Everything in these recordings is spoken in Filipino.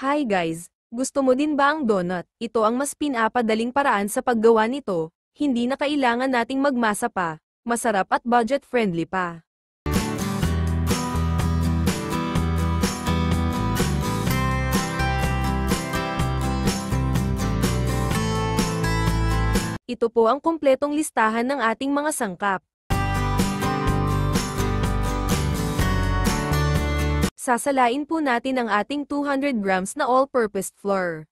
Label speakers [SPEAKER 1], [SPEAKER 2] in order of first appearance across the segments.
[SPEAKER 1] Hi guys! Gusto mo din ba ang donut? Ito ang mas pinapadaling paraan sa paggawa nito, hindi na kailangan nating magmasa pa, masarap at budget-friendly pa. Ito po ang kumpletong listahan ng ating mga sangkap. Sasalain po natin ang ating 200 grams na all-purpose flour.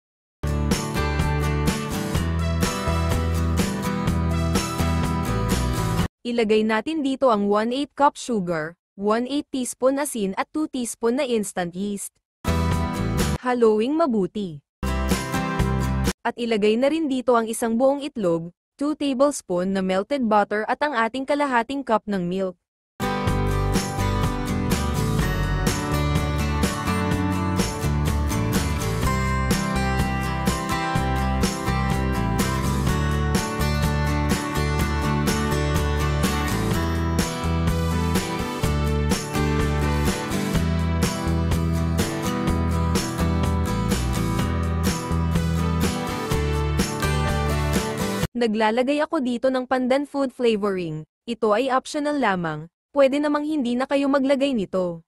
[SPEAKER 1] Ilagay natin dito ang 1/8 cup sugar, 1/8 teaspoon asin at 2 teaspoon na instant yeast. Haluing mabuti. At ilagay na rin dito ang isang buong itlog, 2 tablespoon na melted butter at ang ating kalahating cup ng milk. Naglalagay ako dito ng pandan food flavoring. Ito ay optional lamang, pwede namang hindi na kayo maglagay nito.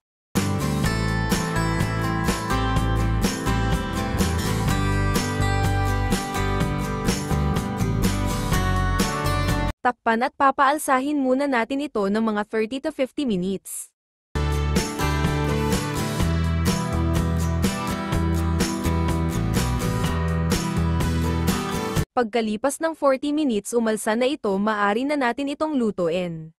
[SPEAKER 1] Takpan at papaalsahin muna natin ito ng mga 30 to 50 minutes. Pagkalipas ng 40 minutes umalsa na ito, maaari na natin itong lutuin.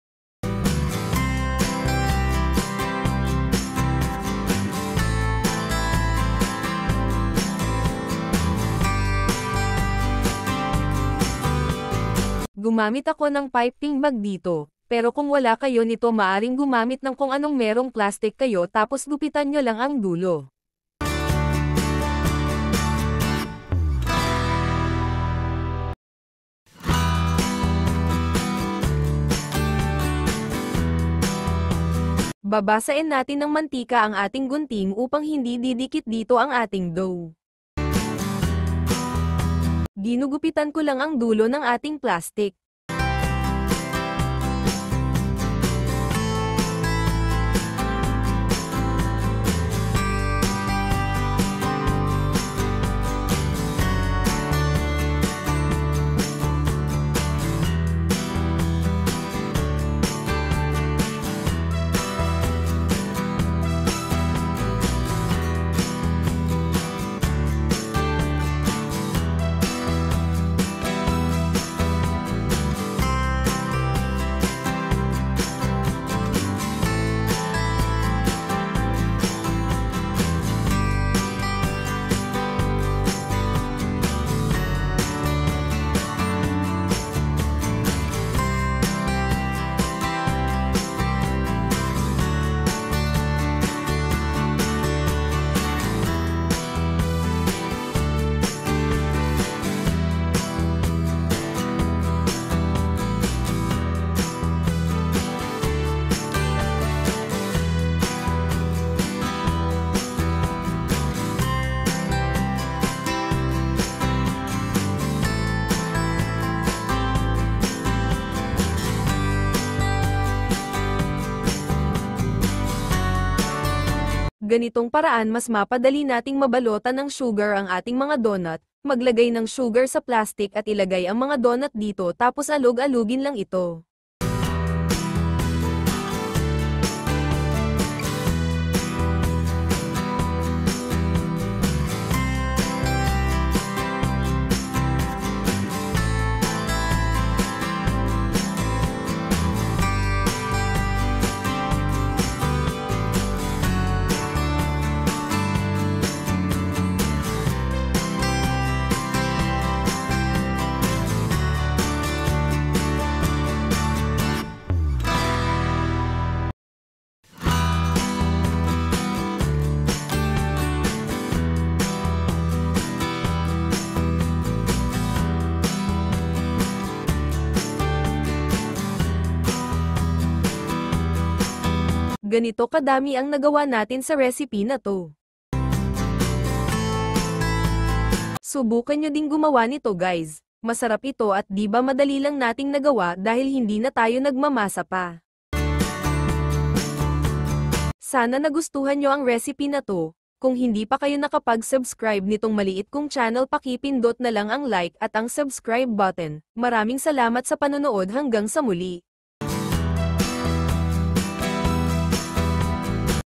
[SPEAKER 1] Gumamit ako ng piping bag dito, pero kung wala kayo nito maaring gumamit ng kung anong merong plastic kayo tapos gupitan nyo lang ang dulo. Babasain natin ng mantika ang ating gunting upang hindi didikit dito ang ating dough. Ginugupitan ko lang ang dulo ng ating plastic. Ganitong paraan mas mapadali nating mabalutan ng sugar ang ating mga donut. Maglagay ng sugar sa plastic at ilagay ang mga donut dito tapos alog-alugin lang ito. Ganito kadami ang nagawa natin sa recipe na to. Subukan nyo ding gumawa nito guys. Masarap ito at di ba madali lang nating nagawa dahil hindi na tayo nagmamasa pa. Sana nagustuhan nyo ang recipe na to. Kung hindi pa kayo nakapag-subscribe nitong maliit kong channel, pakipindot na lang ang like at ang subscribe button. Maraming salamat sa panonood, hanggang sa muli.